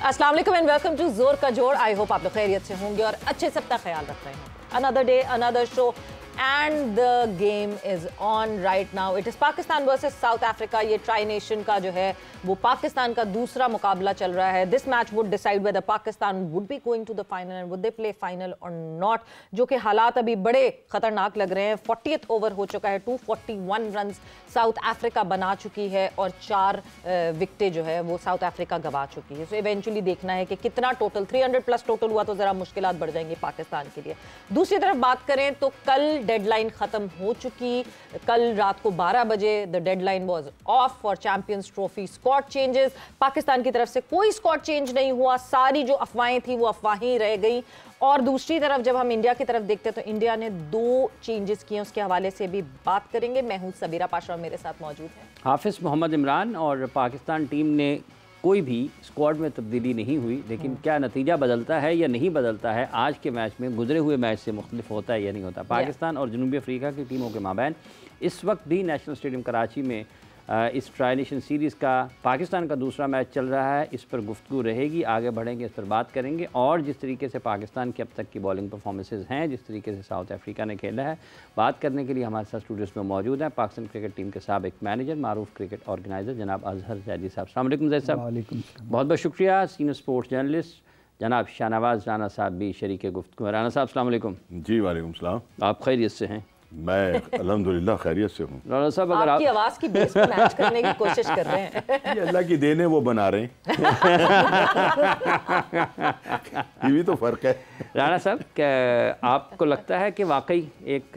अस्सलाम वालेकुम and welcome to जोर का जोड़। आई होप आप लोग खैरियत से होंगे और अच्छे से अपना ख्याल रख रहे हैं। Another day another show and the game is on right now. It is Pakistan versus south Africa. ये ट्राई नेशन का जो है वो पाकिस्तान का दूसरा मुकाबला चल रहा है। This match would decide whether Pakistan would be going to the final and would they play final और नॉट, जो कि हालात अभी बड़े खतरनाक लग रहे हैं। 40th ओवर हो चुका है, 241 रन साउथ अफ्रीका बना चुकी है और 4 विकेटें जो है वो साउथ अफ्रीका गवा चुकी है। सो इवेंचुअली देखना है कि कितना टोटल 300 प्लस टोटल हुआ तो जरा मुश्किलात बढ़ जाएंगी पाकिस्तान के लिए। दूसरी तरफ बात करें तो कल डेडलाइन खत्म हो चुकी। कल रात को 12 बजे the deadline was of for champions trophy squad changes. Pakistan की तरफ से कोई स्क्वाड चेंज नहीं हुआ, सारी जो अफवाहें थी वो अफवाहें ही रह गई। और दूसरी तरफ जब हम इंडिया की तरफ देखते हैं तो इंडिया ने 2 चेंजेस किए, उसके हवाले से भी बात करेंगे। मैं हूं सबीरा पाशा और मेरे साथ मौजूद है हाफिज मोहम्मद इमरान। और पाकिस्तान टीम ने कोई भी स्क्वाड में तब्दीली नहीं हुई, लेकिन क्या नतीजा बदलता है या नहीं बदलता है आज के मैच में गुजरे हुए मैच से मुख्तलिफ होता है या नहीं होता। पाकिस्तान और जनूबी अफ्रीका की टीमों के माबैन इस वक्त भी नेशनल स्टेडियम कराची में इस ट्राई नेशन सीरीज़ का पाकिस्तान का दूसरा मैच चल रहा है। इस पर गुफ्तगू रहेगी, आगे बढ़ेंगे, इस पर बात करेंगे। और जिस तरीके से पाकिस्तान की अब तक की बॉलिंग परफॉर्मेंसेज हैं, जिस तरीके से साउथ अफ्रीका ने खेला है, बात करने के लिए हमारे साथ स्टूडियोज़ में मौजूद हैं पाकिस्तान क्रिकेट टीम के साबिक मैनेजर, मारूफ क्रिकेट ऑर्गेनाइज़र जनाब अजहर जैदी साहब। अस्सलाम वालेकुम जैद साहब। बहुत बहुत शुक्रिया। सीनियर स्पोर्ट्स जर्नलिस्ट जनाब शाहनवाज राना साहब भी शरीक गुफ्तगू। राना साहब अस्सलाम वालेकुम। जी वालेकुम सलाम। आप खैरियत से हैं? मैं अल्हम्दुलिल्लाह खैरियत से हूँ। राना साहब अगर आपकी आवाज़ की बेस पे मैच करने की कोशिश कर रहे हैं। ये अल्लाह की देन है, वो बना रहे हैं। ये भी तो फ़र्क है। राना साहब, क्या आपको लगता है कि वाकई एक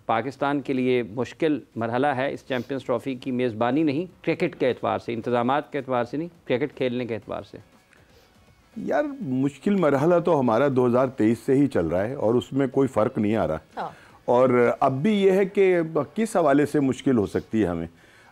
पाकिस्तान के लिए मुश्किल मरहला है इस चैम्पियंस ट्रॉफ़ी की मेज़बानी, नहीं क्रिकेट के एतबार से, इंतज़ामात के एतबार से नहीं, क्रिकेट खेलने के एतबार से? यार मुश्किल मरहला तो हमारा 2023 से ही चल रहा है और उसमें कोई फ़र्क नहीं आ रहा। हाँ। और अब भी ये है कि किस हवाले से मुश्किल हो सकती है हमें।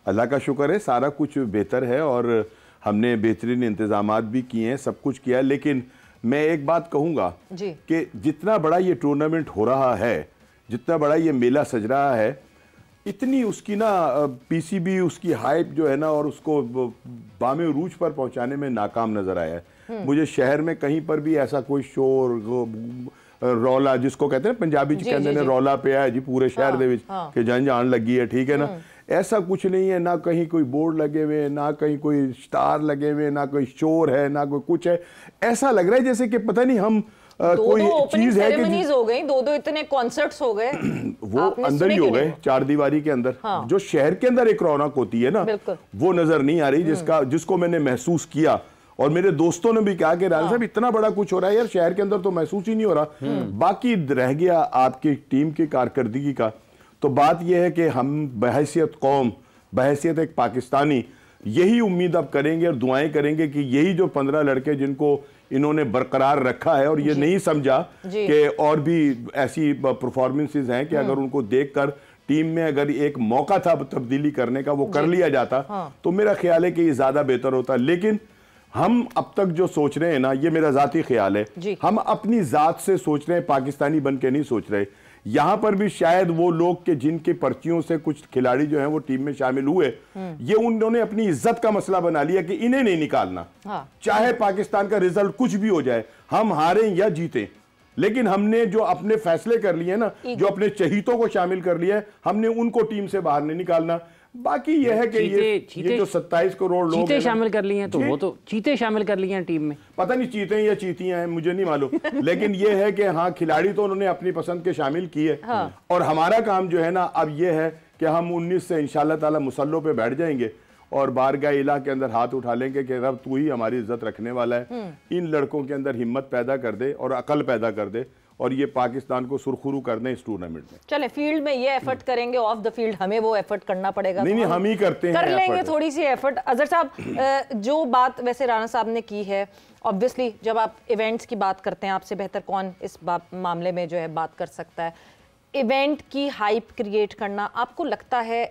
अल्लाह का शुक्र है सारा कुछ बेहतर है और हमने बेहतरीन इंतज़ामात भी किए हैं, सब कुछ किया है। लेकिन मैं एक बात कहूँगा कि जितना बड़ा ये टूर्नामेंट हो रहा है, जितना बड़ा ये मेला सज रहा है, इतनी उसकी ना पीसीबी उसकी हाइप जो है ना और उसको बामे रूज पर पहुँचाने में नाकाम नज़र आया है। मुझे शहर में कहीं पर भी ऐसा कोई शोर रौला, जिसको कहते हैं पंजाबी च कहते हैं रौला पे है जी पूरे शहर दे विच कि जंज आन लगी है, ठीक है ना, ऐसा कुछ नहीं है। ना कहीं कोई बोर्ड लगे हुए, ना कहीं कोई स्टार लगे हुए, ना कोई शोर है, ना कोई कुछ है। ऐसा लग रहा है जैसे कि पता नहीं हम कोई चीज है कि हो गई, दो इतने कॉन्सर्ट्स हो गए वो अंदर ही हो गए, चार दीवारी के अंदर। हाँ। जो शहर के अंदर एक रौनक होती है ना, वो नजर नहीं आ रही, जिसको मैंने महसूस किया। और मेरे दोस्तों ने भी कहा कि राजा साहब इतना बड़ा कुछ हो रहा है यार, शहर के अंदर तो महसूस ही नहीं हो रहा। बाकी रह गया आपकी टीम की कारकर्दगी का, तो बात यह है कि हम बहैसियत कौम, बहैसियत एक पाकिस्तानी, यही उम्मीद अब करेंगे और दुआएं करेंगे कि यही जो 15 लड़के जिनको इन्होंने बरकरार रखा है और ये नहीं समझा कि और भी ऐसी परफॉर्मेंसेज हैं कि अगर उनको देखकर टीम में अगर एक मौका था तब्दीली करने का वो कर लिया जाता, तो मेरा ख्याल है कि ये ज्यादा बेहतर होता। लेकिन हम अब तक जो सोच रहे हैं ना, ये मेरा जाती ख्याल है, हम अपनी जात से सोच रहे हैं, पाकिस्तानी बन के नहीं सोच रहे। यहां पर भी शायद वो लोग के जिनके पर्चियों से कुछ खिलाड़ी जो हैं वो टीम में शामिल हुए, ये उन्होंने अपनी इज्जत का मसला बना लिया कि इन्हें नहीं निकालना। चाहे पाकिस्तान का रिजल्ट कुछ भी हो जाए, हम हारें या जीतें, लेकिन हमने जो अपने फैसले कर लिए ना, जो अपने चहीतों को शामिल कर लिया है, हमने उनको टीम से बाहर नहीं निकालना। बाकी यह है कि ये जो 27 करोड़ लोग चीते शामिल कर लिए हैं, तो वो तो चीते शामिल कर लिए हैं टीम में। पता नहीं चीते या चीतियां हैं, मुझे नहीं मालूम। लेकिन ये है कि हाँ, खिलाड़ी तो उन्होंने अपनी पसंद के शामिल किए। और हमारा काम जो है ना अब ये है कि हम 19 से इंशाल्लाह ताला मुसल्लों पे बैठ जाएंगे और बारगाह इलाह के अंदर हाथ उठा लेंगे कि रब तू ही हमारी इज्जत रखने वाला है। इन लड़कों के अंदर हिम्मत पैदा कर दे और अकल पैदा कर दे और ये पाकिस्तान को सुरखुरू कर दें इस टूर्नामेंट में। चले फील्ड में ये एफर्ट करेंगे, ऑफ द फील्ड हमें वो एफर्ट करना पड़ेगा। नहीं, हम ही करते हैं, कर लेंगे थोड़ी सी एफर्ट। अजहर साहब, जो बात वैसे राना साहब ने की है, ऑब्वियसली जब आप इवेंट्स की बात करते हैं, आपसे बेहतर कौन इस मामले में जो है बात कर सकता है। इवेंट की हाइप क्रिएट करना, आपको लगता है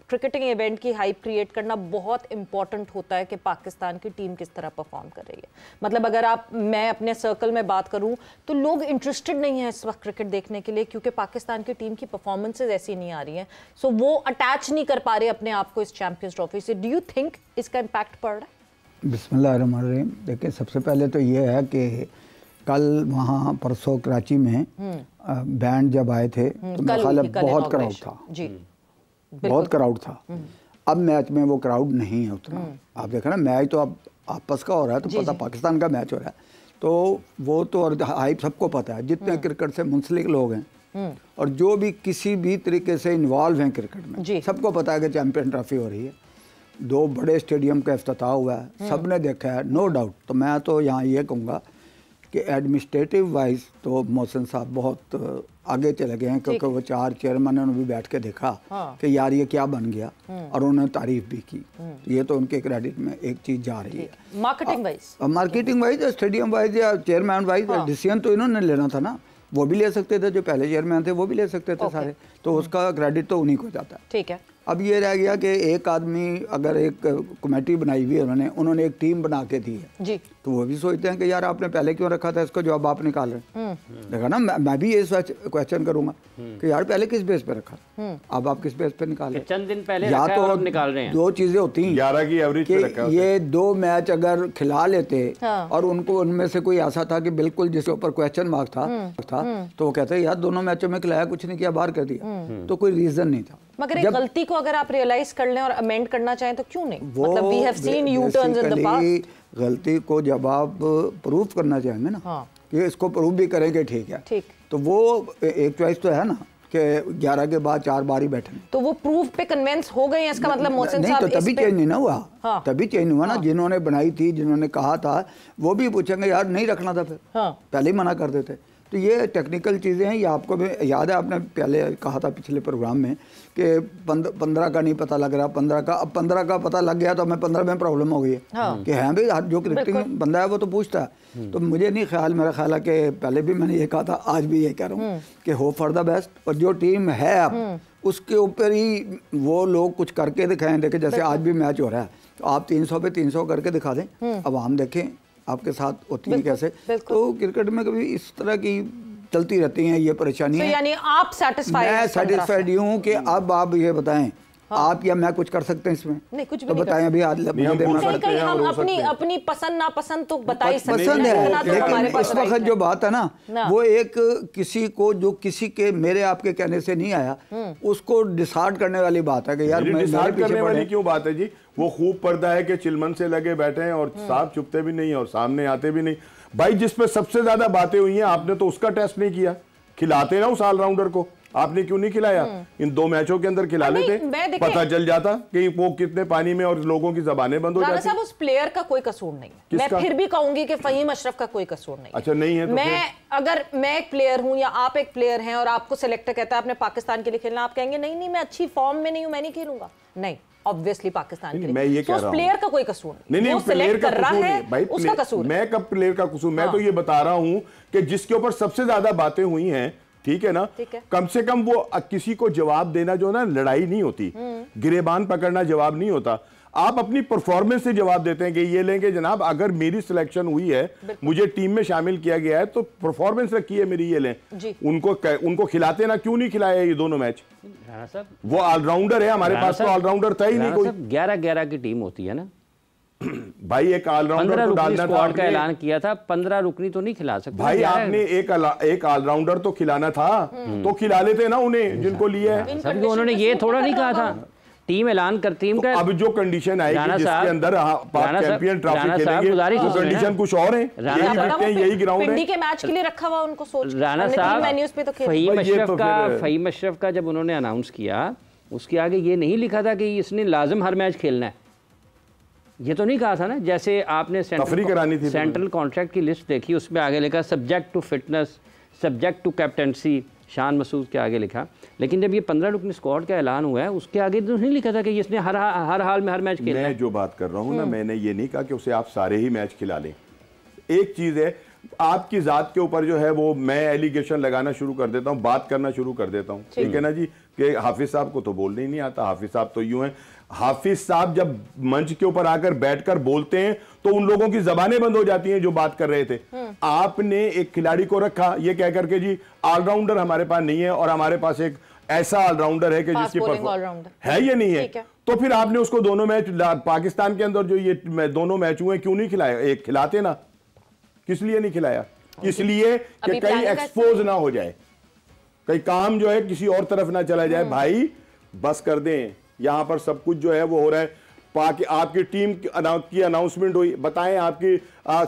क्रिकेटिंग इवेंट की हाइप क्रिएट करना बहुत इंपॉर्टेंट होता है कि पाकिस्तान की टीम किस तरह परफॉर्म कर रही है? मतलब अगर मैं अपने सर्कल में बात करूं तो लोग इंटरेस्टेड नहीं है इस वक्त क्रिकेट देखने के लिए, क्योंकि पाकिस्तान की टीम की परफॉर्मेंसेज ऐसी नहीं आ रही हैं, सो वो अटैच नहीं कर पा रहे अपने आप को इस चैंपियंस ट्रॉफी से। डू यू थिंक इसका इम्पैक्ट पड़ रहा है? बिस्मिल्लाहिर्रहमानिर्रहीम। देखिए, सबसे पहले तो ये है कि कल वहाँ परसों कराची में बैंड जब आए थे तो मेरा ख्याल है बहुत क्राउड था जी, बहुत क्राउड था। अब मैच में वो क्राउड नहीं है उतना। आप देखें ना, मैच तो अब आपस का हो रहा है, तो पता पाकिस्तान का मैच हो रहा है, तो वो तो और हाइप सबको पता है, जितने क्रिकेट से मुंसलिक लोग हैं और जो भी किसी भी तरीके से इन्वॉल्व हैं क्रिकेट में, सबको पता है कि चैंपियन ट्रॉफी हो रही है। 2 बड़े स्टेडियम का इफ्तिताह हुआ है, सब ने देखा है, नो डाउट। तो मैं तो यहाँ ये कहूँगा कि एडमिनिस्ट्रेटिव वाइज तो मोहसिन साहब बहुत आगे चले गए हैं, क्योंकि वो 4 चेयरमैनों ने भी बैठ के देखा कि यार ये क्या बन गया, और उन्होंने तारीफ भी की। ये तो उनके क्रेडिट में एक चीज़ जा रही है। मार्केटिंग वाइज, स्टेडियम वाइज या चेयरमैन वाइज डिसीजन तो इन्होंने लेना था ना, वो भी ले सकते थे, जो पहले चेयरमैन थे वो भी ले सकते थे सारे, तो उसका क्रेडिट तो उन्हीं को जाता है। ठीक है। अब ये रह गया कि एक आदमी, अगर एक कमेटी बनाई हुई है उन्होंने एक टीम बना के दी है जी, तो वो भी सोचते हैं कि यार आपने पहले क्यों रखा था इसको, जो अब आप निकाल रहे हैं। देखा ना, मैं भी ये क्वेश्चन करूंगा कि यार पहले किस बेस पे रखा, अब आप किस बेस पे निकाल रहे हैं। चंद दिन पहले या तो निकाल रहे हैं। 2 चीजें होती हैं, 11 की एवरेज पे रखा है। ये 2 मैच अगर खिला लेते और उनको उनमें से कोई ऐसा था कि बिल्कुल जिसके ऊपर क्वेश्चन मार्क था तो वो कहते यार दोनों मैचों में खिलाया, कुछ नहीं किया, बाहर कर दिया, तो कोई रीजन नहीं था। मगर एक गलती को अगर आप रियलाइज कर लें और अमेंड करना चाहें तो क्यों नहीं? मतलब we have seen U turns in the past. गलती को जब आप प्रूफ करना चाहेंगे ना, कि इसको प्रूफ भी करेंगे, ठीक है, ठीक, तो वो एक चॉइस तो है ना कि 11 के बाद 4 बार ही बैठे, तो वो प्रूफ पे कन्विंस हो गए हैं। इसका मतलब मोहसिन साहब तो तभी चेंज नहीं ना हुआ। तभी चेंज हुआ ना, जिन्होंने बनाई थी, जिन्होंने कहा था, वो भी पूछेंगे यार नहीं रखना था, फिर पहले ही मना कर देते। तो ये टेक्निकल चीज़ें हैं। ये आपको भी याद है, आपने पहले कहा था पिछले प्रोग्राम में कि 15 का नहीं पता लग रहा, 15 का, अब 15 का पता लग गया तो हमें 15 में प्रॉब्लम हो गई है कि हाँ भाई जो क्रिकेटिंग बंदा है वो तो पूछता है। तो मुझे नहीं ख्याल, मेरा ख्याल है कि पहले भी मैंने ये कहा था, आज भी ये कह रहा हूँ कि होप फॉर द बेस्ट, और जो टीम है अब उसके ऊपर ही वो लोग कुछ करके दिखाएं। देखें जैसे आज भी मैच हो रहा है, तो आप 300 पे 300 करके दिखा दें, अब हम देखें आपके साथ होती है कैसे। तो क्रिकेट में कभी इस तरह की चलती रहती हैं ये परेशानियां। यानी आप सेटिस्फाइड? मैं सेटिस्फाइड हूँ कि अब आप ये बताएं, आप या मैं कुछ कर सकते हैं इसमें? नहीं, कुछ भी तो बताएं। अभी हम अपनी पसंद नापसंद तो बता ही सकते हैं, लेकिन इस वक्त जो बात है ना, वो एक किसी को जो किसी के मेरे आपके कहने से नहीं आया, उसको डिसाइड करने वाली बात है कि यार डिसाइड करने वाली क्यों बात है जी? वो खूब पर्दा है कि चिलमन से लगे बैठे हैं और साफ चुपते भी नहीं और सामने आते भी नहीं। भाई जिस पे सबसे ज्यादा बातें हुई हैं, आपने तो उसका टेस्ट नहीं किया। खिलाते ना उस ऑलराउंडर को, आपने क्यों नहीं खिलाया? इन 2 मैचों के अंदर खिला लेते, पता चल जाता कि वो कितने पानी में, और लोगों की जबानें बंद हो जाती। साहब उस प्लेयर का कोई कसूर नहीं है, मैं फिर भी कहूंगी कि फहीम अशरफ का कोई कसूर नहीं। अच्छा, नहीं है तो मैं एक प्लेयर हूं या आप एक प्लेयर हैं और आपको सिलेक्टर कहता है आपने पाकिस्तान के लिए खेलना, आप कहेंगे नहीं मैं अच्छी फॉर्म में नहीं हूं, मैं नहीं खेलूंगा? नहीं, ऑब्वियसली पाकिस्तान के लिए मैं ये कह रहा हूं, प्लेयर का कोई कसूर नहीं, प्लेयर का कसूर है भाई, उसका कसूर। मैं कब प्लेयर का कसूर? मैं तो ये बता रहा हूं कि जिसके ऊपर सबसे ज्यादा बातें हुई हैं, ठीक है ना, कम से कम वो किसी को जवाब देना जो ना, लड़ाई नहीं होती, गिरेबान पकड़ना जवाब नहीं होता। आप अपनी परफॉर्मेंस से जवाब देते हैं कि ये लेंगे जनाब, अगर मेरी सिलेक्शन हुई है, मुझे टीम में शामिल किया गया है, तो परफॉर्मेंस रखी है मेरी, ये लें। उनको खिलाते ना, क्यों नहीं खिलाया ये दोनों मैच? वो ऑलराउंडर है, हमारे पास तो ऑलराउंडर था ही नहीं कोई। 11-11 की टीम होती है ना भाई, एक ऑलराउंडर तो डालना था, का ऐलान किया था, 15 रुकनी तो नहीं खिला सकते भाई। आपने एक ऑलराउंडर तो खिलाना था, तो खिला लेते ना उन्हें जिनको लिए है। उन्होंने ये थोड़ा नहीं कहा था टीम ऐलान कर टीम का। अब जो कंडीशन आएगी जिसके अंदर चैंपियन ट्रॉफी खेलेंगे, वो कंडीशन कुछ और है, यही ग्राउंड है के मैच के लिए रखा हुआ उनको सोच। राना साहब, फहीम अशरफ का जब उन्होंने अनाउंस किया, उसके आगे ये नहीं लिखा था कि इसने लाजिम हर मैच खेलना है, ये तो नहीं कहा था ना। जैसे आपने सेंट्रल कॉन्ट्रैक्ट की लिस्ट देखी, उसमें आगे लिखा subject to fitness, subject to captaincy, Shan Masood के आगे लिखा। लेकिन जब ये 15 रुकनी स्क्वाड का ऐलान हुआ है, उसके आगे तो नहीं लिखा था कि इसने हर हाल में हर मैच खेलना है। मैं जो बात कर रहा हूँ ना, मैंने ये नहीं कहा कि उसे आप सारे ही मैच खिला लें। एक चीज़ है, आपकी ज़ात के ऊपर जो है वो मैं एलिगेशन लगाना शुरू कर देता हूँ, बात करना शुरू कर देता हूँ, ठीक है ना जी, कि हाफिज साहब को तो बोलने ही नहीं आता। हाफिज साहब तो यूं हैं, हाफिज साहब जब मंच के ऊपर आकर बैठकर बोलते हैं तो उन लोगों की जबानें बंद हो जाती हैं जो बात कर रहे थे। आपने एक खिलाड़ी को रखा ये कह करके जी ऑलराउंडर हमारे पास नहीं है, और हमारे पास एक ऐसा ऑलराउंडर है कि जिसकी है, ये नहीं है, तो फिर आपने उसको दोनों मैच पाकिस्तान के अंदर जो ये दोनों मैच हुए क्यों नहीं खिलाया? एक खिलाते ना, किस लिए नहीं खिलाया? इसलिए कि कहीं एक्सपोज ना हो जाए, कहीं काम जो है किसी और तरफ ना चला जाए। भाई बस कर दें, यहां पर सब कुछ जो है वो हो रहा है। आपकी टीम की अनाउंसमेंट हुई, बताएं आपकी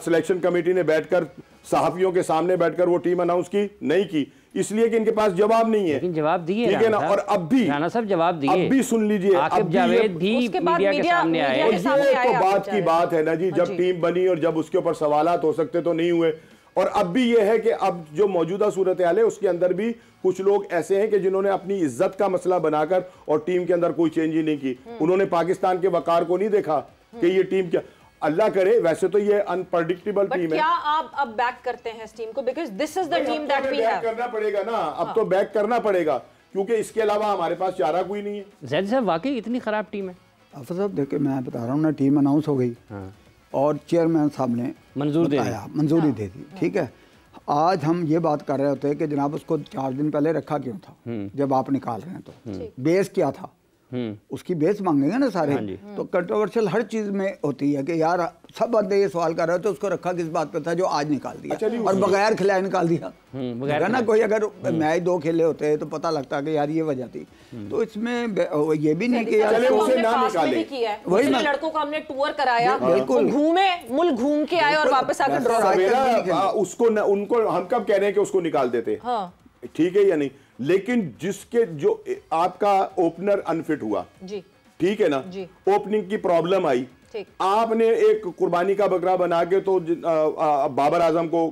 सिलेक्शन कमेटी ने बैठकर सहाफियों के सामने बैठकर वो टीम अनाउंस की? नहीं की, इसलिए कि इनके पास जवाब नहीं है। लेकिन जवाब दिए, ठीक है ना। और अब भी राणा साहब जवाब दिए, अब भी सुन लीजिए, आकिब जावेद भी मीडिया के सामने आए। ये तो बात की बात है ना जी, जब टीम बनी और जब उसके ऊपर सवालात हो सकते तो नहीं हुए। और अब भी ये है कि अब जो मौजूदा सूरत हाल है उसके अंदर भी कुछ लोग ऐसे हैं कि जिन्होंने अपनी इज्जत का मसला बनाकर और टीम के अंदर कोई चेंज ही नहीं की। उन्होंने पाकिस्तान के वकार को नहीं देखा कि ये टीम क्या, अल्लाह करे, वैसे तो ये अनप्रेडिक्टेबल टीम है। क्या आप अब बैक करते हैं इस टीम को? Because this is the team that we have. करना पड़ेगा ना, अब तो बैक करना पड़ेगा, क्योंकि इसके अलावा हमारे पास चारा कोई नहीं है। जैद साहब वाकई इतनी खराब टीम है? आफर साहब देखिए, मैं बता रहा हूँ ना, टीम अनाउंस हो गई और चेयरमैन साहब ने मंजूरी दे दी, ठीक है। आज हम ये बात कर रहे होते हैं कि जनाब उसको 4 दिन पहले रखा क्यों था, जब आप निकाल रहे हैं तो बेस क्या था, उसकी बेस मांगेंगे ना सारे। तो कंट्रोवर्शियल हर चीज में होती है कि यार सब बंदे ये सवाल कर रहे हो तो उसको रखा किस बात पे था जो आज निकाल दिया और बगैर खिलाए निकाल दिया। बगैर ना, कोई अगर मैच 2 खेले होते तो पता लगता कि यार ये वजह थी। तो इसमें ये भी नहीं कि यार वही लड़कों को हमने टूर कराया, बिल्कुल घूमे, मुल्क घूम के आए और वापस आकर ड्रॉ। उसको उनको हम कब कह रहे हैं कि उसको निकाल देते, ठीक है या नहीं? लेकिन जिसके जो आपका ओपनर अनफिट हुआ जी, ठीक है ना, ओपनिंग की प्रॉब्लम आई, आपने एक कुर्बानी का बकरा बना के तो बाबर आजम को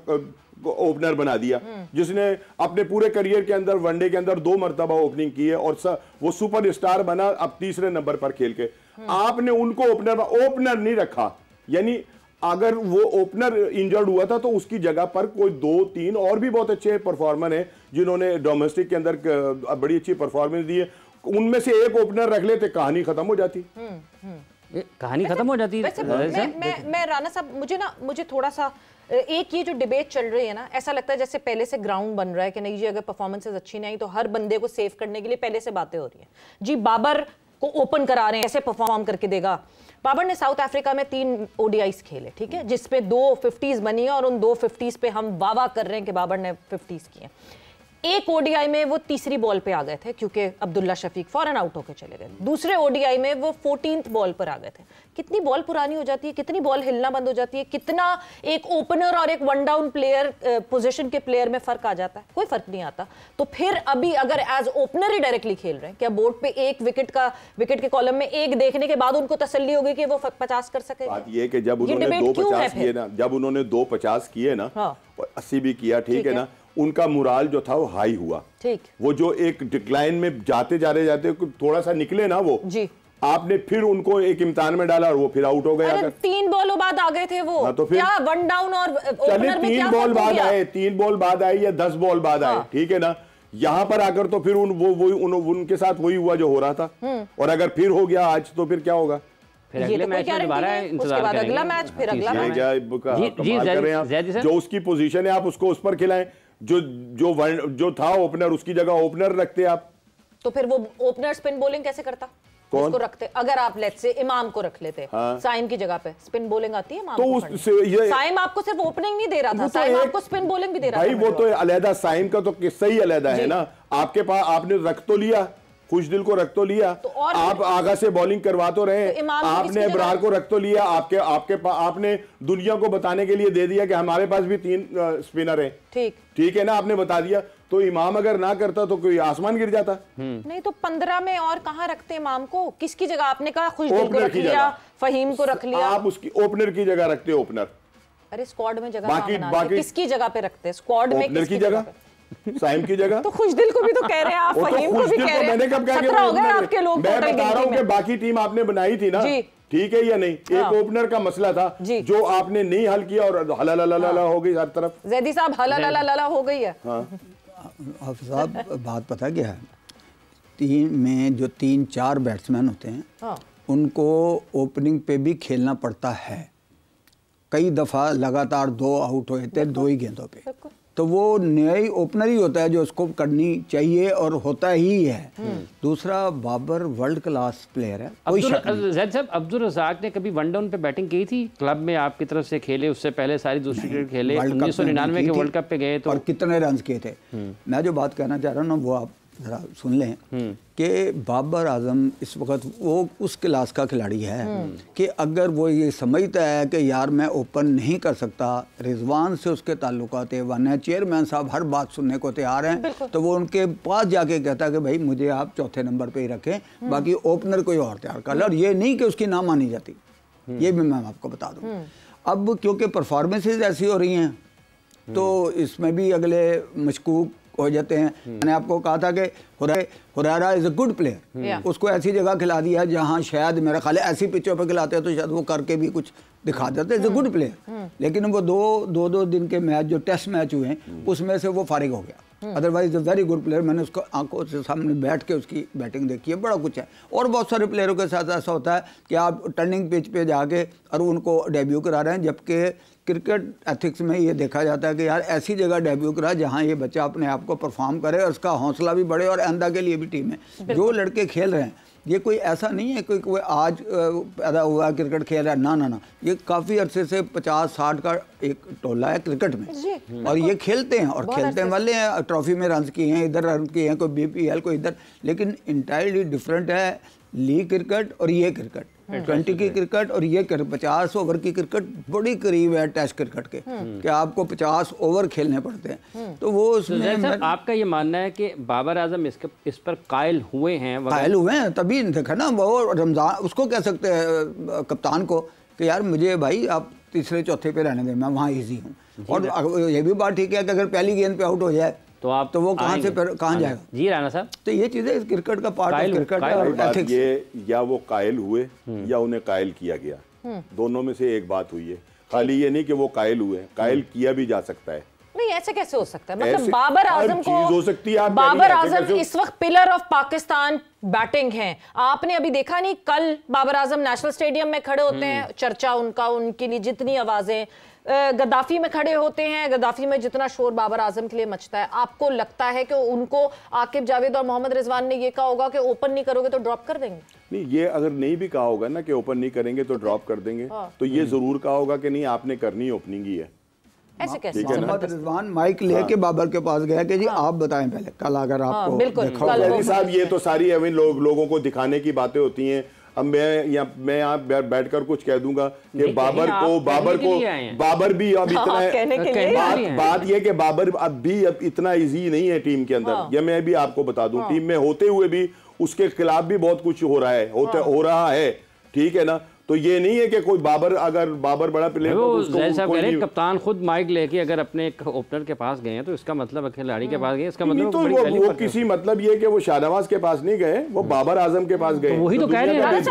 ओपनर बना दिया, जिसने अपने पूरे करियर के अंदर वनडे के अंदर 2 मरतबा ओपनिंग की है और वो सुपर स्टार बना अब 3रे नंबर पर खेल के। आपने उनको ओपनर नहीं रखा, यानी अगर वो ओपनर इंजर्ड हुआ था तो उसकी जगह पर कोई 2-3 और भी बहुत अच्छे परफॉर्मर हैं जिन्होंने डोमेस्टिक के अंदर बड़ी अच्छी परफॉर्मेंस दी है, उनमें से एक ओपनर रख लेते, कहानी खत्म हो जाती। कहानी खत्म हो जाती है। मैं राणा साहब, मुझे थोड़ा सा एक ये जो डिबेट चल रही है ना, ऐसा लगता है जैसे पहले से ग्राउंड बन रहा है कि नहीं जी, अगर परफॉर्मेंसेस अच्छी नहीं आई तो हर बंदे को सेव करने के लिए पहले से बातें हो रही हैं जी। बाबर को ओपन करा रहे हैं, ऐसे परफॉर्म करके देगा। बाबर ने साउथ अफ्रीका में 3 ODIs खेले, ठीक है, जिसपे 2 50s बनी है और उन 2 50s पे हम वाह कर रहे हैं कि बाबर ने 50s किए। एक ODI में वो 3री बॉल पे आ गए थे क्योंकि अब्दुल्ला शफीक फौरन आउट होकर चले गए। दूसरे ODI में वो 14th बॉल पर आ गए थे। कितनी बॉल पुरानी हो जाती है, कितनी बॉल हिलना बंद हो जाती है, कितना एक ओपनर और एक 1 डाउन प्लेयर पोजीशन के प्लेयर में फर्क आ जाता है, कोई फर्क नहीं आता। तो फिर अभी अगर एज ओपनर ही डायरेक्टली खेल रहे हैं, क्या बोर्ड पे एक विकेट के कॉलम में एक देखने के बाद उनको तसल्ली हो गई कि वो 50 कर सके? बात ये कि जब उन्होंने 2-50 किए ना, जब उन्होंने 2-50 किए ना और 80 भी किया, ठीक है ना, उनका मुराल जो था वो हाई हुआ। ठीक, वो जो एक डिक्लाइन में जाते थोड़ा सा निकले ना वो जी, आपने फिर उनको एक इम्तिहान में डाला और वो फिर आउट हो गए। 3 बॉलों बाद आ गए थे वो। हाँ, तो फिर क्या 1 डाउन और चलिए 3 बॉल बाद आए, 3 बॉल बाद आई या 10 बॉल बाद आए, ठीक है ना, यहाँ पर आकर तो फिर उनके साथ वही हुआ जो हो रहा था। और अगर फिर हो गया आज तो फिर क्या होगा? फिर अगले मैच में दोबारा इंतजार करेंगे, अगला मैच, फिर अगला मैच। जो उसकी पोजीशन है आप उसको उस पर खिलाएं, जो था ओपनर उसकी जगह ओपनर रखते आप। तो फिर वो ओपनर स्पिन बॉलिंग कैसे करता? उसको रखते, अगर आप लेट्स से इमाम को रख लेते, साइम की जगह पे स्पिन बॉलिंग आती है इमाम को। साइम आपको सिर्फ ओपनिंग नहीं दे रहा था, साइम आपको स्पिन बॉलिंग भी दे रहा था। भाई वो तो अलहदा, साइम का तो किस्सा ही अलहदा है ना। आपके पास आपने रख तो लिया, खुश दिल को रख तो लिया, तो आप आगा से बॉलिंग करवा तो रहे, तो आपने इब्रार को रख तो लिया, आपने दुनिया को बताने के लिए दे दिया कि हमारे पास भी 3 स्पिनर हैं, ठीक है ना, आपने बता दिया। तो इमाम अगर ना करता तो कोई आसमान गिर जाता। नहीं तो 15 में और कहां रखते इमाम को? किसकी जगह? आपने कहा खुश दिल को रख लिया, फहीम को रख लिया, आप उसकी ओपनर की जगह रखते ओपनर। अरे स्क्वाड में जगह बाकी किसकी जगह पे रखते? स्क्वाड में किसकी जगह? साइम की जगह। तो खुश दिल को भी तो कह रहे हैं आप, फहीम को भी कह रहे हैं। मैंने कब कहा आपके लोग? मैं बता रहा हूं कि बाकी टीम आपने बनाई थी ना, ठीक है या नहीं? एक ओपनर का मसला था जो आपने नहीं हल किया और हला हो गई हर तरफ। जैदी साहब हला हो गई है। हाफिज साहब बात पता क्या है, टीम में जो 3-4 बैट्समैन होते हैं उनको ओपनिंग पे भी खेलना पड़ता है। कई दफ़ा लगातार 2 आउट हुए थे 2 ही गेंदों पे, तो वो नया ओपनर ही होता है जो उसको करनी चाहिए और होता ही है। दूसरा, बाबर वर्ल्ड क्लास प्लेयर है, कोई शक नहीं। जैद साहब, अब्दुल रज़ाक ने कभी वनडाउन पे बैटिंग की थी? क्लब में आपकी तरफ से खेले, उससे पहले सारी दूसरी क्रिकेट खेले, 1999 के वर्ल्ड कप पे गए तो, और कितने रन किए थे। मैं जो बात कहना चाह रहा हूँ ना, वो आप ज़रा सुन लें कि बाबर आजम इस वक्त वो उस क्लास का खिलाड़ी है कि अगर वो ये समझता है कि यार मैं ओपन नहीं कर सकता, रिजवान से उसके ताल्लुकात वन है, चेयरमैन साहब हर बात सुनने को तैयार हैं, तो वो उनके पास जाके कहता है कि भाई मुझे आप चौथे नंबर पे ही रखें, बाकी ओपनर कोई और तैयार कर ले। और ये नहीं कि उसकी ना मानी जाती, ये भी मैं आपको बता दूँ। अब क्योंकि परफॉर्मेंसेज ऐसी हो रही हैं तो इसमें भी अगले मशकूक हो जाते हैं। मैंने आपको कहा था कि Huraira is a good player, उसको ऐसी जगह खिला दिया जहां शायद मेरा ख्याल है ऐसी पिचों पे खिलाते हैं तो शायद वो करके भी कुछ दिखा देते। इज़ अ गुड प्लेयर, लेकिन वो दो दिन के मैच जो टेस्ट मैच हुए हैं उसमें से वो फारिग हो गया। Otherwise very good player. मैंने उसको आंखों से सामने बैठ के उसकी बैटिंग देखी है, बड़ा कुछ है। और बहुत सारे प्लेयरों के साथ ऐसा होता है कि आप टर्निंग पिच पे जाके और उनको डेब्यू करा रहे हैं, जबकि क्रिकेट एथिक्स में ये देखा जाता है कि यार ऐसी जगह डेब्यू करा जहां ये बच्चा अपने आप को परफॉर्म करे और उसका हौसला भी बढ़े और आइंदा के लिए भी टीम है। जो लड़के खेल रहे हैं ये कोई ऐसा नहीं है कोई आज पैदा हुआ क्रिकेट खेल रहा है, ना ना ना, ये काफ़ी अरसे से 50-60 का एक टोला है क्रिकेट में और ये खेलते हैं और खेलते वाले हैं। ट्रॉफी में रन किए हैं, इधर रन किए हैं, कोई BPL कोई इधर, लेकिन इंटायरली डिफरेंट है लीग क्रिकेट और ये क्रिकेट। 20 की क्रिकेट और ये 50 ओवर की क्रिकेट बड़ी करीब है टेस्ट क्रिकेट के कि आपको 50 ओवर खेलने पड़ते हैं। तो वो उसमें आपका ये मानना है कि बाबर आजम इस पर कायल हुए हैं? कायल हुए हैं, तभी देखा ना वो रमजान उसको कह सकते हैं कप्तान को कि यार मुझे भाई आप तीसरे चौथे पे रहने दें, मैं वहाँ ईजी हूँ। और ये भी बात ठीक है कि अगर पहली गेंद पे आउट हो जाए तो वो कहाँ से कहाँ जाएगा? जी राना साहब, तो ये चीजें क्रिकेट का पार्ट ऑफ क्रिकेट है। ये या वो कायल हुए या उन्हें कायल किया गया, दोनों में से एक बात हुई है। खाली ये नहीं कि वो कायल हुए, कायल किया भी जा सकता है। नहीं, ऐसे कैसे हो सकता है? मतलब बाबर आजम को हो सकती है। बाबर आजम इस वक्त पिलर ऑफ पाकिस्तान बैटिंग हैं। आपने अभी देखा नहीं, कल बाबर आजम नेशनल स्टेडियम में खड़े होते हैं, चर्चा उनका, उनके लिए जितनी आवाजें, गद्दाफी में खड़े होते हैं, गद्दाफी में जितना शोर बाबर आजम के लिए मचता है, आपको लगता है कि उनको आकिब जावेद और मोहम्मद रिजवान ने ये कहा होगा कि ओपन नहीं करोगे तो ड्रॉप कर देंगे? नहीं, ये अगर नहीं भी कहा होगा ना कि ओपन नहीं करेंगे तो ड्रॉप कर देंगे, तो ये जरूर कहा होगा कि नहीं आपने करनी ओपनिंग ही है। ऐसे कैसे? मोहम्मद रिजवान माइक लेके बाबर के पास गया कि जी आप बताएं पहले, कल अगर आपको बिल्कुल साहब ये तो सारी लोगों को दिखाने की बातें होती हैं। अब मैं यहाँ बैठकर कुछ कह दूंगा कि बाबर भी अब इतना बात यह कि बाबर अब इतना इजी नहीं है टीम के अंदर। ये मैं भी आपको बता दूं, टीम में होते हुए भी उसके खिलाफ भी बहुत कुछ हो रहा है, ठीक है ना। तो ये नहीं है कि कोई अगर बाबर बड़ा प्लेयर तो कप्तान खुद माइक लेके अगर अपने ओपनर के पास गए हैं तो इसका मतलब खिलाड़ी के पास गए, इसका मतलब तो वो किसी मतलब ये कि वो शाहनवाज के पास नहीं गए, वो बाबर आजम के पास गए। वही तो कह रहे हैं,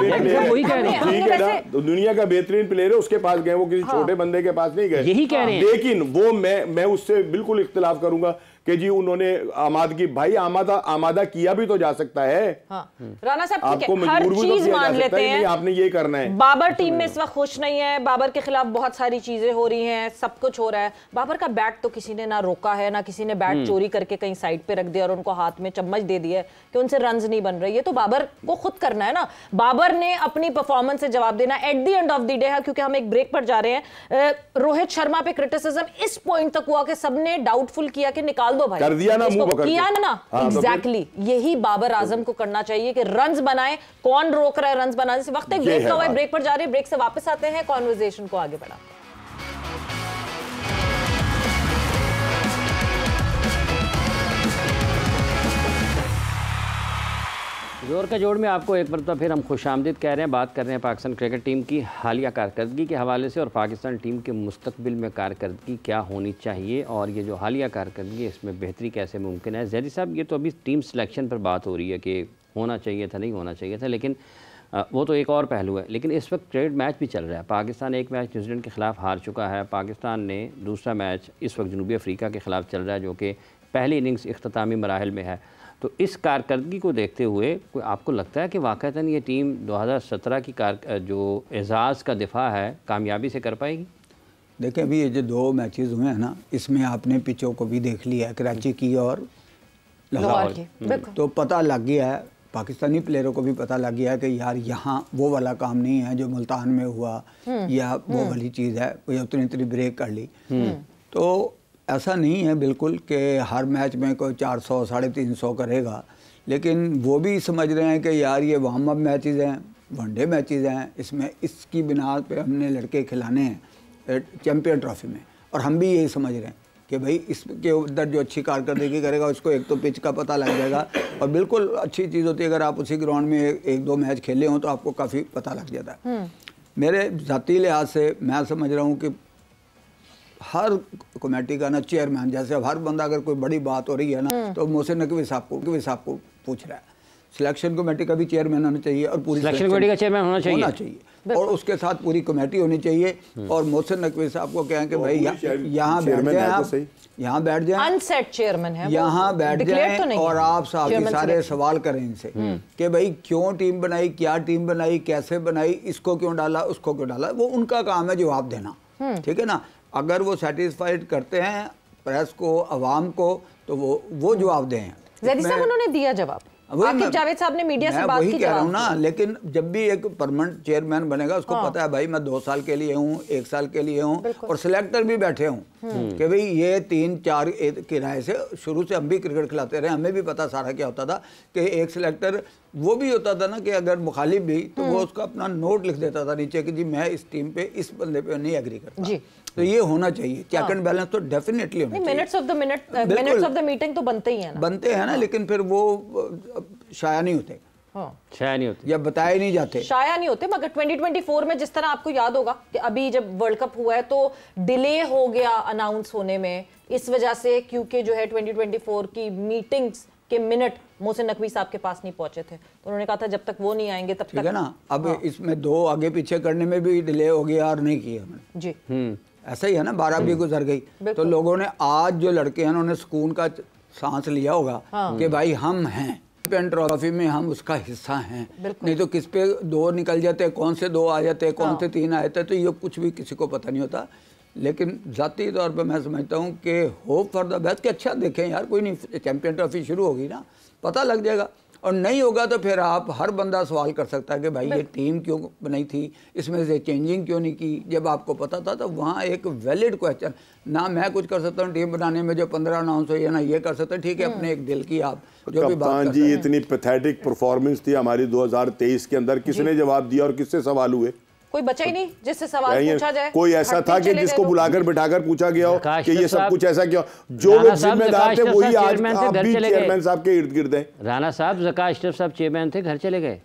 ठीक है ना, दुनिया का बेहतरीन प्लेयर है, उसके पास गए, वो किसी छोटे बंदे के पास नहीं गए, यही कह रहे हैं। लेकिन वो मैं उससे बिल्कुल इख्तिलाफ करूंगा कि जी उन्होंने आमादगी, भाई आमादा किया भी तो जा सकता है। राना साहब, आपको मजबूर भी तो किया जा सकता है, नहीं आपने ये करना है। बाबर टीम में इस वक्त खुश नहीं है, बाबर के खिलाफ बहुत सारी चीजें हो रही हैं, सब कुछ हो रहा है। बाबर का बैट तो किसी ने ना रोका है, ना किसी ने बैट चोरी करके कहीं साइड पे रख दिया और उनको हाथ में चम्मच दे दिया कि उनसे रन्स नहीं बन रहे। ये तो बाबर को खुद करना है ना, बाबर ने अपनी परफॉर्मेंस से जवाब देना at the end of the day है। क्योंकि हम एक ब्रेक पर जा रहे हैं, रोहित शर्मा पे क्रिटिसिज्म इस पॉइंट तक हुआ कि सबने डाउटफुल किया कि निकाल दो भाई, कर दिया ना, मुंह पकड़ किया ना। एग्जैक्टली यही बाबर आजम को करना चाहिए कि रन्स बनाए। कौन रोक रहा है रन्स बनाने से? वक्त एक ब्रेक का हुआ है, ब्रेक पर जा रहे हैं, ब्रेक से वापस आते हैं, कॉन्वर्सेशन को आगे बढ़ा। जोर का जोड़ में आपको एक मरतबा फिर हम खुशामदीद कह रहे हैं। बात कर रहे हैं पाकिस्तान क्रिकेट टीम की हालिया कारकर्दगी के हवाले से और पाकिस्तान टीम के मुस्तकबिल में कारकर्दगी क्या होनी चाहिए और ये जो हालिया कारकर्दगी इसमें बेहतरी कैसे मुमकिन है। जैदी साहब, ये तो अभी टीम सिलेक्शन पर बात हो रही है कि होना चाहिए था, नहीं होना चाहिए था, लेकिन वो तो एक और पहलू है। लेकिन इस वक्त क्रिकेट मैच भी चल रहा है। पाकिस्तान एक मैच न्यूजीलैंड के ख़िलाफ़ हार चुका है। पाकिस्तान ने दूसरा मैच इस वक्त जनूबी अफ्रीका के ख़िलाफ़ चल रहा है, जो कि पहली इनिंग्स इख्तितामी मराहिल में है। तो इस कारकर्दगी को देखते हुए कोई आपको लगता है कि वाक़तन ये टीम 2017 की जो एजाज़ का दिफा है कामयाबी से कर पाएगी? देखें अभी ये जो 2 मैचेस हुए हैं ना, इसमें आपने पिचों को भी देख लिया है, कराची की और लाहौर की, तो पता लग गया है, पाकिस्तानी प्लेयरों को भी पता लग गया है कि यार यहाँ वो वाला काम नहीं है जो मुल्तान में हुआ या वो वाली चीज़ है, कोई उतनी इतनी ब्रेक कर ली। तो ऐसा नहीं है बिल्कुल कि हर मैच में कोई 400 350 करेगा, लेकिन वो भी समझ रहे हैं कि यार ये वार्म अप मैचेस हैं, वनडे मैचेस हैं, इसमें इसकी बिना पे हमने लड़के खिलाने हैं चैम्पियन ट्रॉफी में, और हम भी यही समझ रहे हैं कि भाई इसके उधर जो अच्छी कारकर्दगी करेगा उसको एक तो पिच का पता लग जाएगा, और बिल्कुल अच्छी चीज़ होती है अगर आप उसी ग्राउंड में 1-2 मैच खेले हों तो आपको काफ़ी पता लग जाता है। मेरे ज़ाती लिहाज से मैं समझ रहा हूँ कि हर कमेटी का ना चेयरमैन, जैसे अब हर बंदा अगर कोई बड़ी बात हो रही है ना तो मोहसिन नकवी साहब को पूछ रहा है, सिलेक्शन कमेटी का भी चेयरमैन होना चाहिए और पूरी सिलेक्शन कमेटी का चेयरमैन होना चाहिए और उसके साथ पूरी कमेटी होनी चाहिए। और मोहसिन नकवी साहब को कहें कि भाई यहाँ बैठ जाए, आप यहाँ बैठ जाए, अनसेट चेयरमैन है, यहाँ बैठ जाए और आप सारे सवाल करें इनसे कि भाई क्यों टीम बनाई, क्या टीम बनाई, कैसे बनाई, इसको क्यों डाला, उसको क्यों डाला, वो उनका काम है जवाब देना, ठीक है ना। अगर वो सेटिस्फाइड करते हैं प्रेस को, अवाम को, तो वो जवाब दें। ज़ैदी साहब उन्होंने दिया जवाब, आकिब जावेद साहब ने मीडिया से बात की, कह रहा हूँ ना। लेकिन जब भी एक परमानेंट चेयरमैन बनेगा उसको पता है भाई मैं 2 साल के लिए हूँ, 1 साल के लिए हूँ, और सिलेक्टर भी बैठे हूँ कि भाई ये 3-4 किराए से शुरू से हम भी क्रिकेट खिलाते रहे, हमें भी पता सारा क्या होता था कि एक सिलेक्टर वो भी होता था ना कि अगर मुखालिफ भी तो वो उसका अपना नोट लिख देता था नीचे कि जी मैं इस टीम पे इस बंदे पे नहीं एग्री करता। तो ये होना चाहिए, चेक एंड बैलेंस तो डेफिनेटली होना चाहिए। मिनट्स ऑफ द मीटिंग तो बनते ही हैं ना, बनते हैं ना, लेकिन फिर वो शाया नहीं होते, शाया नहीं होते या बताए नहीं जाते, शाया नहीं होते। मगर 2024 में जिस तरह आपको याद होगा कि अभी जब वर्ल्ड कप हुआ है तो डिले हो गया अनाउंस होने में, इस वजह से क्योंकि जो है 2024 की मीटिंग्स के मिनट मोहसिन नकवी साहब के पास नहीं पहुंचे थे, तो उन्होंने कहा था जब तक वो नहीं आएंगे तब तक, ठीक है ना। अब इसमें 2 आगे पीछे करने में भी डिले हो गया और नहीं किया हमने जी। ऐसा ही है ना, 12 भी गुजर गई, तो लोगों ने आज जो लड़के हैं उन्होंने सुकून का सांस लिया होगा कि भाई हम हैं चैंपियन ट्रॉफी में, हम उसका हिस्सा हैं। नहीं तो किस पे 2 निकल जाते, कौन से 2 आ जाते, कौन से 3 आ जाते, तो ये कुछ भी किसी को पता नहीं होता। लेकिन ज़ाती तौर पे मैं समझता हूँ कि होप फॉर द बेस्ट कि अच्छा देखें यार, कोई नहीं, चैंपियन ट्रॉफी शुरू होगी ना पता लग जाएगा, और नहीं होगा तो फिर आप हर बंदा सवाल कर सकता है कि भाई ये टीम क्यों बनाई थी, इसमें से चेंजिंग क्यों नहीं की, जब आपको पता था तो वहाँ एक वैलिड क्वेश्चन ना मैं कुछ कर सकता हूँ टीम बनाने में जो 15 अनाउंस हुई है ना ये कर सकते हैं, ठीक है, अपने एक दिल की आप जो भी बात कर जी इतनी पैथेटिक परफॉर्मेंस थी हमारी 2023 के अंदर, किसने जवाब दिया और किससे सवाल हुए? कोई बचा ही नहीं जिससे सवाल पूछा जाए। कोई ऐसा था कि जिसको बुलाकर बिठाकर पूछा गया हो कि ये सब कुछ ऐसा क्यों? जो लोग जिम्मेदार थे वही आज आप भी चेयरमैन साहब के इर्द गिर्द हैं। राणा साहब, ज़का अशरफ साहब चेयरमैन थे, घर चले गए,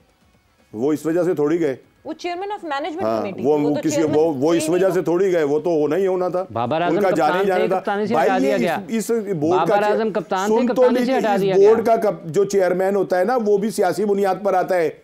वो इस वजह से थोड़ी गए, वो चेयरमैन ऑफ मैनेजमेंट कमेटी, वो किसी वो इस वजह से थोड़ी गए, वो तो होना ही होना था, उनका जाने ही जाना था भाई। इस बोर्ड का सुन तो लीजिए, इस बोर्ड का जो चेयरमैन होता है ना वो भी सियासी बुनियाद पर आता है।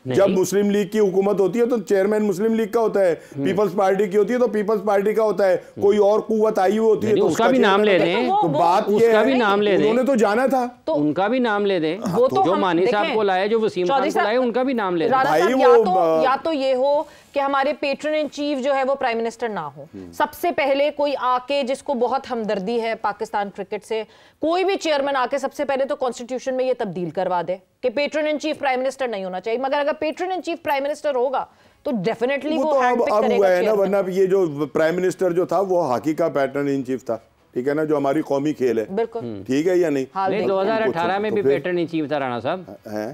जब मुस्लिम लीग की हुकूमत होती है तो चेयरमैन मुस्लिम लीग का होता है, पीपल्स पार्टी की होती है तो पीपल्स पार्टी का होता है, कोई और कुव्वत आई हुई होती है तो उसका भी नाम ले दें। तो बात ये है, उन्होंने तो जाना था तो उनका भी नाम ले दें, जो मानी साहब को लाए, जो वसीम खान को लाए, उनका भी नाम ले दें। या तो ये हो कि हमारे पेट्रन इन चीफ जो है वो प्राइम मिनिस्टर ना हो, सबसे पहले कोई आके जिसको बहुत हमदर्दी है पाकिस्तान क्रिकेट से, कोई भी चेयरमैन आके सबसे पहले तो कॉन्स्टिट्यूशन में ये तब्दील करवा दे कि patron in chief prime minister नहीं होना चाहिए। मगर अगर patron in chief prime minister होगा तो डेफिनेटली वो हैंडपिक करेगा। अब हुआ है ना, वरना ये जो प्राइम मिनिस्टर जो था वो हॉकी का पैटर्न इन चीफ था, ठीक है ना, जो हमारी कौमी खेल है, बिल्कुल ठीक है या नहीं? 2018 में भी पैटर्न इन चीफ था राणा साहब,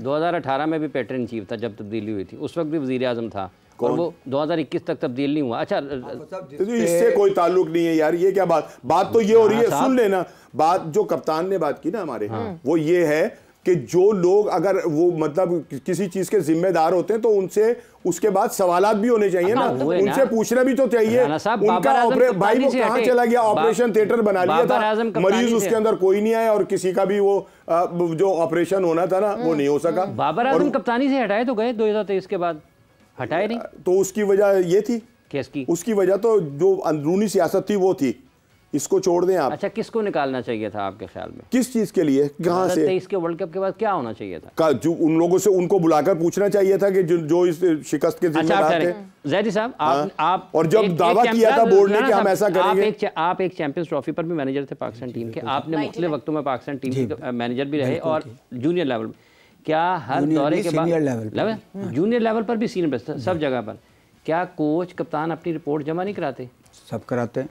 2018 में भी पैटर्न इन चीफ था जब तब्दीली हुई थी, उस वक्त भी वजीर आजम था और वो 2021 तक तब्दील नहीं हुआ। अच्छा, इससे कोई ताल्लुक नहीं है यार, ये क्या बात तो ये हो रही है, सुन लेना बात जो कप्तान ने बात की ना हमारे, वो ये है कि जो लोग अगर वो मतलब किसी चीज के जिम्मेदार होते हैं तो उनसे उसके बाद सवालात भी होने चाहिए ना, उनसे पूछना भी तो चाहिए। उनका भाई वो कहाँ चला गया, ऑपरेशन थिएटर बना लिया था, मरीज उसके अंदर कोई नहीं आया और किसी का भी वो जो ऑपरेशन होना था ना वो नहीं हो सका। बाबर आजम कप्तानी से हटाए तो गए 2023 के बाद, हटाए नहीं, तो उसकी वजह ये थी, केस की उसकी वजह तो जो अंदरूनी सियासत थी वो थी इसको छोड़ दें आप। अच्छा, किसको निकालना चाहिए था आपके ख्याल में? किस चीज के लिए, कहाँ से? 23 के वर्ल्ड कप के बाद क्या होना चाहिए था? जो उन लोगों से उनको बुलाकर पूछना चाहिए था कि जो इस शिकस्त के जिम्मेदार थे। जैदी साहब, आप और जब दावा किया था बोर्ड ने कि हम ऐसा करेंगे। आप एक चैंपियंस ट्रॉफी पर भी मैनेजर थे पाकिस्तान टीम के, आपने मुख्तलिफ वक्तों में पाकिस्तान टीम के मैनेजर भी रहे और जूनियर लेवल में। क्या हर दौरे के बाद जूनियर लेवल पर भी सीनियर, सब जगह पर, क्या कोच कप्तान अपनी रिपोर्ट जमा नहीं कराते? सब कराते हैं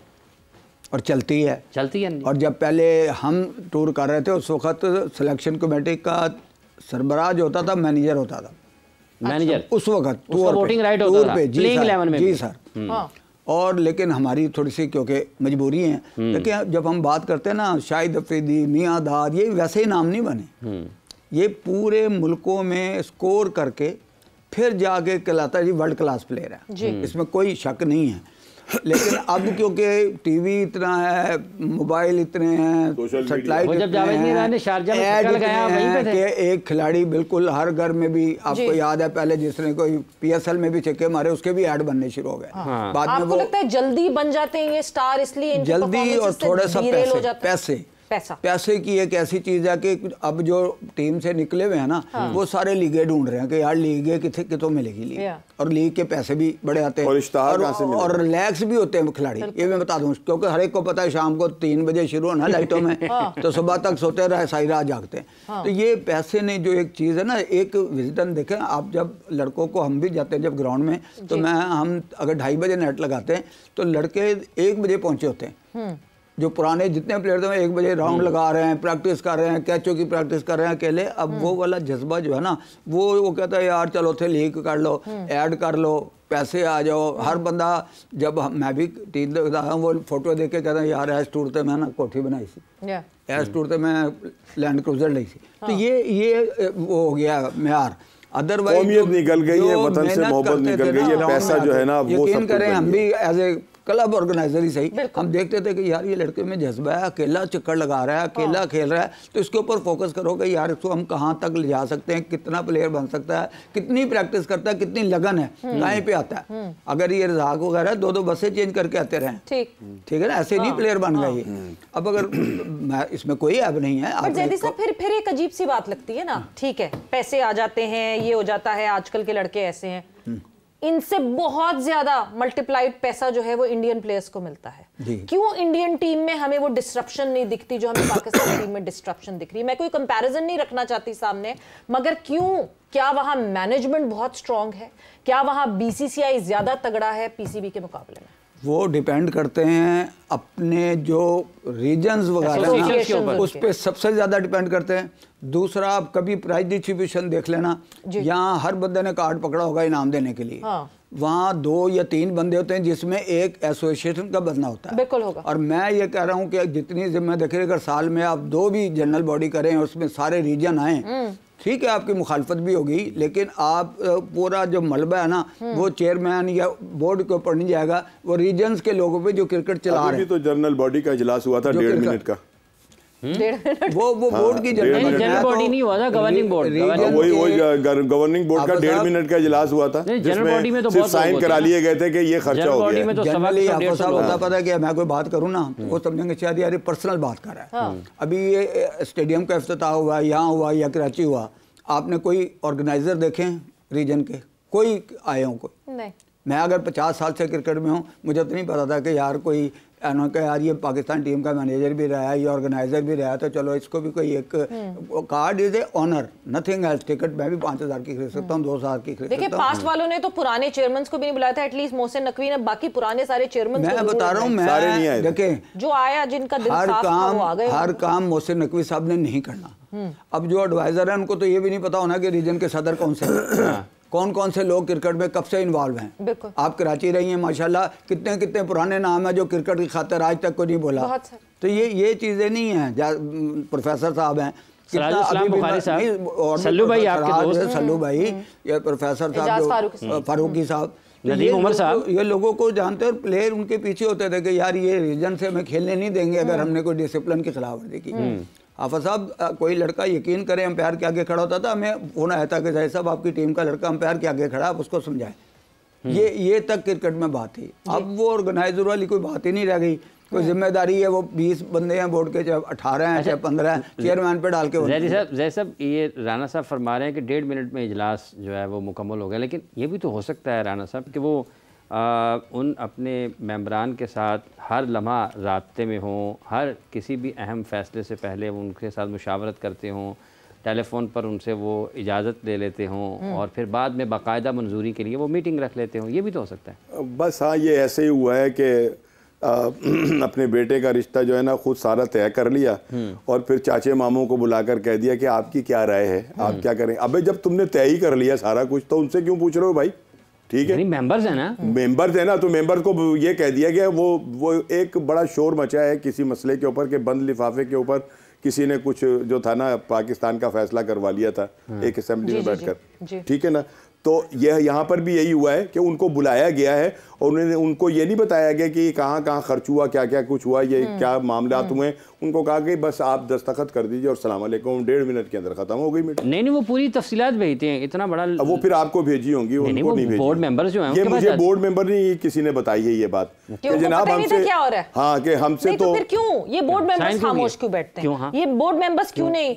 और चलती है। और जब पहले हम टूर कर रहे थे उस वक्त सिलेक्शन कमेटी का सरबराह जो होता था मैनेजर होता था। मैनेजर उस वक्त वोटिंग राइट होता था प्लेइंग 11 में। जी सर। और लेकिन हमारी थोड़ी सी क्योंकि मजबूरी है, लेकिन जब हम बात करते हैं ना शाहिद अफरीदी, मियां दाद, ये वैसे ही नाम नहीं बने, ये पूरे मुल्कों में स्कोर करके फिर जाके कहलाता है जी वर्ल्ड क्लास प्लेयर है, इसमें कोई शक नहीं है। लेकिन अब क्योंकि टीवी इतना है, मोबाइल इतने हैं, सैटेलाइट कि एक खिलाड़ी बिल्कुल हर घर में भी, आपको याद है पहले जिसने कोई PSL में भी छक्के मारे उसके भी ऐड बनने शुरू हो गए। बाद में आपको लगता है जल्दी बन जाते हैं ये स्टार, इसलिए जल्दी और थोड़ा सा पैसे की एक ऐसी चीज है कि अब जो टीम से निकले हुए हैं ना, वो सारे लीगें ढूंढ रहे हैं कि यार लीगें कितों मिलेगी लीग, और लीग के पैसे भी बड़े आते हैं और रिलैक्स भी होते हैं खिलाड़ी। ये मैं बता दूं क्योंकि हर एक को पता है शाम को 3 बजे शुरू होना लाइटों में तो सुबह तक सोते रहे, सारी रात जागते हैं। तो ये पैसे ने जो एक चीज़ है ना, एक विजिटन देखें आप, जब लड़कों को हम भी जाते हैं जब ग्राउंड में, तो हम अगर 2:30 बजे नेट लगाते हैं तो लड़के 1 बजे पहुंचे होते हैं। जो पुराने जितने प्लेयर थे 1 बजे राउंड लगा रहे हैं, प्रैक्टिस कर रहे हैं, कैचों की प्रैक्टिस कर रहे हैं अकेले। अब वो वाला जज्बा जो है ना, वो कहता है यार चलो थे लीग कर लो, ऐड कर लो, पैसे आ जाओ। हर बंदा, जब मैं भी टीम देखता हूँ वो फोटो देख के कहता है यार एस टूर से मैं ना कोठी बनाई सी, एस टूर से मैं लैंड क्रूजर ली सी। तो ये वो हो गया म्यार। अदरवाइज निकल गई है, वतन से मोहब्बत निकल गई है, पैसा जो है ना वो यकीन करें हम भी एज ए क्लब ऑर्गेनाइजर ही सही, हम देखते थे कि यार ये लड़के में जज्बा है, अकेला चक्कर लगा रहा है, अकेला खेल रहा है, तो इसके ऊपर फोकस करो कि यार इसको हम कहाँ तक ले जा सकते हैं, कितना प्लेयर बन सकता है, कितनी प्रैक्टिस करता है, कितनी लगन है, कहीं पे आता है। अगर ये रज़ाक वगैरह 2-2 बसें चेंज करके आते रहे, ठीक है ना, ऐसे नहीं प्लेयर बन गए। अब अगर इसमें कोई ऐब नहीं है, जैदी साहब फिर एक अजीब सी बात लगती है ना, ठीक है पैसे आ जाते हैं, ये हो जाता है, आजकल के लड़के ऐसे हैं, इनसे बहुत ज्यादा मल्टीप्लाइड पैसा जो है वो इंडियन प्लेयर्स को मिलता है। क्यों इंडियन टीम में हमें वो डिस्ट्रप्शन नहीं दिखती जो हमें पाकिस्तान टीम में डिस्ट्रप्शन दिख रही? मैं कोई कंपैरिजन नहीं रखना चाहती सामने, मगर क्यों? क्या वहां मैनेजमेंट बहुत स्ट्रांग है? क्या वहां BCCI ज्यादा तगड़ा है PCB के मुकाबले में? वो डिपेंड करते हैं अपने जो रीजन्स वगैरह उस पर सबसे ज़्यादा डिपेंड करते हैं। दूसरा, आप कभी प्राइज डिस्ट्रीब्यूशन देख लेना, यहाँ हर बंदे ने कार्ड पकड़ा होगा इनाम देने के लिए, वहाँ 2 या 3 बंदे होते हैं जिसमें एक एसोसिएशन का बंदा होता है। बिल्कुल होगा। और मैं ये कह रहा हूँ कि जितनी जिम्मे देखिए, अगर साल में आप 2 भी जनरल बॉडी करें और उसमें सारे रीजन आए, ठीक है आपकी मुखालफत भी होगी, लेकिन आप पूरा जो मलबा है ना वो चेयरमैन या बोर्ड के ऊपर नहीं जाएगा, वो रीजन्स के लोगों पे जो क्रिकेट चला रहे हैं। तो जनरल बॉडी का इजलास हुआ था 1.5 मिनट का, वो बोर्ड की जनरल बॉडी नहीं हुआ था, गवर्निंग बोर्ड, वही गवर्निंग बोर्ड का 1.5 मिनट का इजलास हुआ था, जिसमें सिर्फ साइन करा लिए गए थे कि ये खर्चा हो गया। जनरली आपको साहब पता है कि मैं कोई बात करूँ ना, वो समझेंगे शायद यार पर्सनल बात कर रहा है। अभी ये स्टेडियम का इफ्तिताह हुआ, यहाँ हुआ या कराची हुआ, आपने कोई ऑर्गेनाइजर देखे रीजन के? कोई आए हों? कोई नहीं। मैं अगर 50 साल से क्रिकेट में हूँ, मुझे तो नहीं पता था कि यार कोई यार ये पाकिस्तान टीम का मैनेजर भी रहा है, ये ऑर्गेनाइजर भी रहा है, तो चलो इसको भी कोई एक card is a honour, nothing else. Ticket मैं भी 5000 की खरीद सकता हूँ, 2000 की खरीद सकता हूँ। देखिए पास्ट वालों ने तो पुराने चेयरमैन को भी नहीं बुलाया था, एटलीस्ट मोहसिन नकवी ने, बाकी पुराने सारे चेयरमैन मैं बता रहा हूँ, मैं देखें जो आया जिनका दिल साफ था वो आ गए। हर काम मोहसिन नकवी साहब ने नहीं करना। अब जो एडवाइजर है उनको तो ये भी नहीं पता होना कि रीजन के सदर कौन से हैं, कौन कौन से लोग क्रिकेट में कब से इन्वॉल्व हैं। आप कराची रही हैं माशाल्लाह, कितने कितने पुराने नाम है जो क्रिकेट की खातिर आज तक को नहीं बोला। तो ये चीज़ें नहीं हैं। प्रोफेसर साहब हैं, सल्लू भाई आपके दोस्त, सल्लू भाई, ये प्रोफेसर साहब, फारूकी साहब, उमर साहब, ये लोगों को जानते हैं और प्लेयर उनके पीछे होते थे कि यार ये रीजन से हमें खेलने नहीं देंगे अगर हमने कोई डिसिप्लिन की खिलाफवर्जी की। हाफिज साहब, कोई लड़का यकीन करें अंपायर के आगे खड़ा होता था, हमें फोन आया था कि जाहिर साहब आपकी टीम का लड़का अंपायर के आगे खड़ा, आप उसको समझाएं। ये तक क्रिकेट में बात थी। अब वो ऑर्गेनाइजर वाली कोई बात ही नहीं रह गई। कोई जिम्मेदारी है, वो 20 बंदे हैं बोर्ड के, चाहे 18 हैं चाहे 15 हैं, चेयरमैन पे डाल के। जैद साहब, ये राना साहब फरमा रहे हैं कि 1.5 मिनट में इजलास जो है वो मुकम्मल हो गया, लेकिन ये भी तो हो सकता है राना साहब कि वो उन अपने मेंबरान के साथ हर लम्हा राब्ते में हों, हर किसी भी अहम फैसले से पहले वो उनके साथ मुशावरत करते हों, टेलीफोन पर उनसे वो इजाज़त ले लेते हों और फिर बाद में बाकायदा मंजूरी के लिए वो मीटिंग रख लेते हों, ये भी तो हो सकता है। बस हाँ, ये ऐसे ही हुआ है कि अपने बेटे का रिश्ता जो है ना खुद सारा तय कर लिया और फिर चाचे मामों को बुलाकर कह दिया कि आपकी क्या राय है, आप क्या करें। अबे जब तुमने तय ही कर लिया सारा कुछ तो उनसे क्यों पूछ रहे हो भाई? ठीक है, मेंबर्स है ना, मेंबर्स है ना, तो मेंबर को ये कह दिया गया। वो एक बड़ा शोर मचा है किसी मसले के ऊपर के बंद लिफाफे के ऊपर किसी ने कुछ जो था ना पाकिस्तान का फैसला करवा लिया था एक असेंबली में बैठकर, ठीक है ना। तो यह यहाँ पर भी यही हुआ है कि उनको बुलाया गया है और उन्होंने उनको ये नहीं बताया गया कि कहाँ कहाँ खर्च हुआ, क्या क्या कुछ हुआ, ये क्या मामलात हुए। उनको कहा कि बस आप दस्तखत कर दीजिए और सलाम अलैकुम, 1.5 मिनट के अंदर खत्म हो गई मीटिंग। नहीं, वो पूरी तफसीलात भेजते हैं, इतना बड़ा। अब वो फिर आपको भेजी होंगी, उनको नहीं भेजी। बोर्ड मेंबर्स जो हैं, ये मुझे बोर्ड मेंबर नहीं किसी ने बताई है ये बात कि जनाब हमसे क्या हो रहा है। हाँ, कि हमसे तो फिर क्यों ये बोर्ड मेंबर्स खामोश क्यों बैठते हैं? ये बोर्ड मेंबर्स क्यों नहीं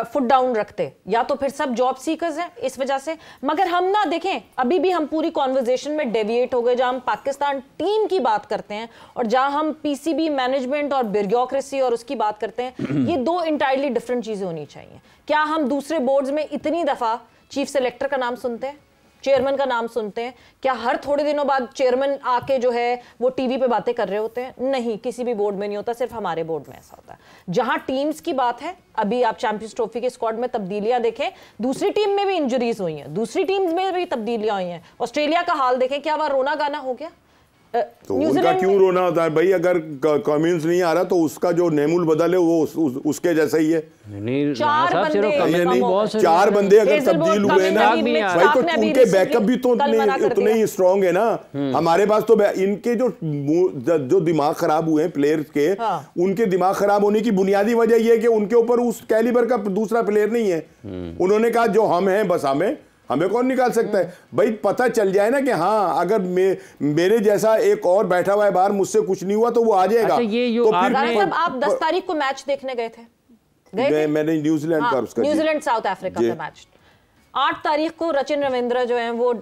फुट डाउन रखते? या तो फिर सब जॉब सीकर्स हैं इस वजह से। मगर हम ना देखें, अभी भी हम पूरी कॉन्वर्जेशन में डेविएट हो गए, जहां हम पाकिस्तान टीम की बात करते हैं और जहां हम पीसीबी मैनेजमेंट और ब्यूरोक्रेसी और उसकी बात करते हैं। ये दो इंटायरली डिफरेंट चीजें होनी चाहिए। क्या हम दूसरे बोर्ड्स में इतनी दफा चीफ सेलेक्टर का नाम सुनते हैं, चेयरमैन का नाम सुनते हैं? क्या हर थोड़े दिनों बाद चेयरमैन आके जो है वो टीवी पे बातें कर रहे होते हैं? नहीं, किसी भी बोर्ड में नहीं होता, सिर्फ हमारे बोर्ड में ऐसा होता है। जहां टीम्स की बात है, अभी आप चैंपियंस ट्रॉफी के स्क्वाड में तब्दीलियां देखें, दूसरी टीम में भी इंजरीज हुई हैं, दूसरी टीम में भी तब्दीलियां हुई हैं। ऑस्ट्रेलिया का हाल देखें, क्या वहां रोना गाना हो गया? तो उनका क्यों रोना होता है भाई? अगर कम्युनिस्ट नहीं आ रहा तो उसका जो नेमुल बदल है वो उसके जैसा ही है। चार बंदे अगर तब्दील हुए ना भाई तो उनके बैकअप भी तो उतने ही स्ट्रॉन्ग है ना। हमारे पास तो इनके जो दिमाग खराब हुए हैं प्लेयर्स के, उनके दिमाग खराब होने की बुनियादी वजह यह है कि उनके ऊपर उस कैलिबर का दूसरा प्लेयर नहीं है। उन्होंने कहा जो हम हैं बस हमें कौन निकाल सकता है भाई? पता चल जाए ना कि हाँ अगर मेरे जैसा एक और बैठा हुआ है बाहर, मुझसे कुछ नहीं हुआ तो वो आ जाएगा। अच्छा, ये तो फिर आप 10 तारीख को मैच देखने गए थे? मैंने न्यूजीलैंड का उसका न्यूजीलैंड साउथ अफ्रीका का मैच। 8 तारीख को रचिन रविंद्र जो हैं वो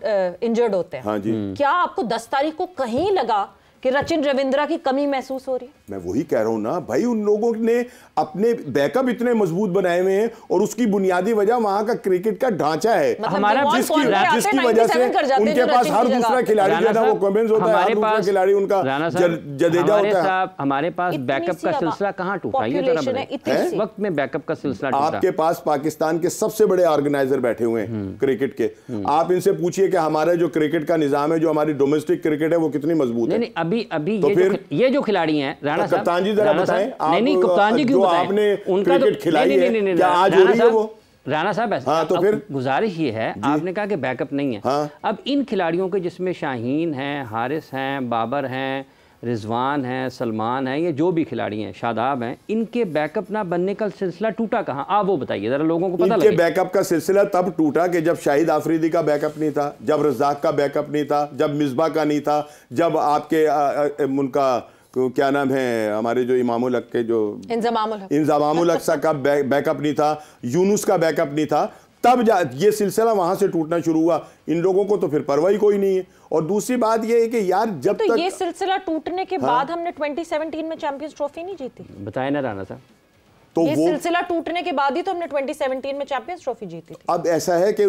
इंजर्ड होते हैं। हाँ जी। क्या आपको 10 तारीख को कहीं लगा कि रचिन रविंद्रा की कमी महसूस हो रही है? मैं वही कह रहा हूं ना भाई, उन लोगों ने अपने बैकअप इतने मजबूत बनाए हुए हैं और उसकी बुनियादी वजह वहां का क्रिकेट का ढांचा है। हमारा जिसकी वजह से उनके पास हर दूसरा खिलाड़ी जो है वो कमेंस होता है, हर दूसरा खिलाड़ी उनका जडेजा होता है। हमारे पास बैकअप का सिलसिला कहां टूटा? इस वक्त में बैकअप का सिलसिला टूटा। आपके पास पाकिस्तान के सबसे बड़े ऑर्गेनाइजर बैठे हुए हैं क्रिकेट के। आप इनसे पूछिए कि हमारा जो क्रिकेट का निजाम है, जो हमारी डोमेस्टिक क्रिकेट है, वो कितनी मजबूत है। अभी ये जो खिलाड़ी हैं राणा साहब, कप्तान जी जरा बताएं। नहीं कप्तान जी क्यों बताएं? आपने उनका क्रिकेट खिलाई है, क्या आज हो रही है वो? राणा साहब ऐसा हाँ, तो फिर गुजारिश ये है, आपने कहा कि बैकअप नहीं है। हाँ। अब इन खिलाड़ियों के जिसमें शाहीन हैं, हारिस हैं, बाबर हैं, रिजवान हैं, सलमान हैं, ये जो भी खिलाड़ी हैं, शादाब हैं, इनके बैकअप ना बनने का सिलसिला टूटा कहाँ? आप वो बताइए जरा, लोगों को पता लगे। इनके बैकअप का सिलसिला तब टूटा कि जब शाहिद आफरीदी का बैकअप नहीं था, जब रज़ाक का बैकअप नहीं था, जब मिसबा का नहीं था, जब आपके उनका क्या नाम है हमारे जो इमामुल हक के जो इंज़मामुल हक का बैकअप नहीं था, यूनुस का बैकअप नहीं था, तब ये सिलसिला वहां से टूटना शुरू हुआ। इन लोगों को तो फिर परवाही कोई नहीं है। और दूसरी बात ये है कि यार जब तो तक ये सिलसिला टूटने के बाद हमने 2017 में चैंपियंस ट्रॉफी नहीं जीती। बताए ना राणा साहब, तो ये सिलसिला टूटने के बाद ही तो हमने 2017 में चैंपियंस ट्रॉफी जीती थी। अब ऐसा है कि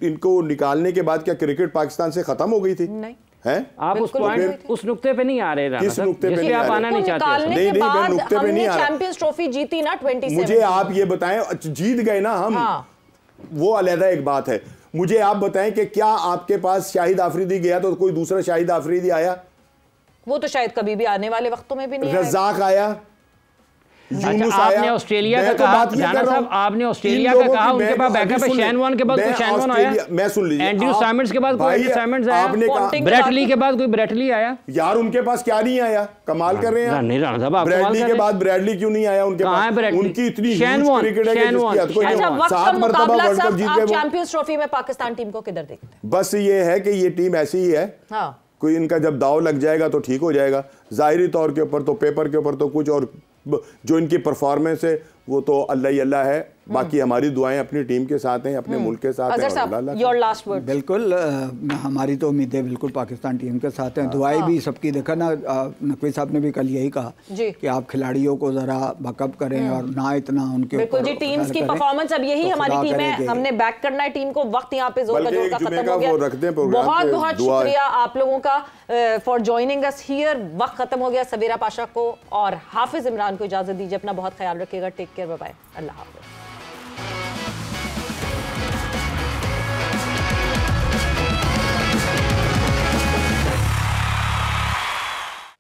इनको निकालने के बाद क्या क्रिकेट पाकिस्तान से खत्म हो गई थी? नहीं है? आप उस नुक्ते पे नहीं आ रहे राणा साहब, जिसपे आप आना नहीं चाहते। नहीं मैं नुक्ते पे नहीं आ रहा। चैंपियंस ट्रॉफी जीती ना 2017। मुझे आप ये बताएं, जीत गए ना हम, वो अलग एक बात है। मुझे आप बताएं कि क्या आपके पास शाहिद आफरीदी गया तो कोई दूसरा शाहिद आफरीदी आया? वो तो शायद कभी भी आने वाले वक्तों में भी नहीं आएगा। रज़ाक आया, आपने ऑस्ट्रेलिया का कहा, राणा साहब आपने ऑस्ट्रेलिया का कहा, उनके पास बैकअप है। शैन वॉर्न के बाद कोई शैन वॉर्न आया? मैं सुन लीजिए, एंड्रयू साइमंड्स के बाद कोई एंड्रयू साइमंड्स आया? आपने कहा ब्रेट ली के बाद कोई ब्रेट ली आया? यार उनके पास क्या नहीं आया? कमाल कर रहे हैं। नहीं राणा साहब, आप ब्रैडली के बाद ब्रैडली क्यों नहीं आया उनके पास? उनकी इतनी क्रिकेट है कि अच्छा, वक्त का मुकाबला सब आप चैंपियंस ट्रॉफी में पाकिस्तान टीम को किधर देखते हैं? बस ये है कि ये टीम ऐसी ही है। हाँ, कोई इनका जब दाव लग जाएगा तो ठीक हो जाएगा। ज़ाहिरी तौर के ऊपर तो, पेपर के ऊपर तो कुछ, और जो इनकी परफॉर्मेंस है वो तो अल्लाह ही अल्लाह है। बाकी हमारी दुआएं अपनी टीम के साथ हैं, अपने मुल्क के साथ हैं। Your last word. बिल्कुल, हमारी तो उम्मीदें बिल्कुल पाकिस्तान टीम के साथ हैं, दुआएं भी सबकी। देखा ना, नकवी साहब ने भी कल यही कहा कि आप खिलाड़ियों को जरा बकअप करें और ना इतना उनके बिल्कुल जी, टीम्स की परफॉर्मेंस अब यही हमारी टीम है, हमने बैक करना है टीम को। वक्त यहाँ पे जोर का जोर का खत्म हो गया। बहुत बहुत शुक्रिया आप लोगों का फॉर जॉइनिंग अस हियर। वक्त खत्म हो गया। सबीरा पाशा को और हाफिज इमरान को इजाजत दीजिए। अपना बहुत ख्याल रखिएगा। टेक केयर, बाय बाय, अल्लाह हाफिज।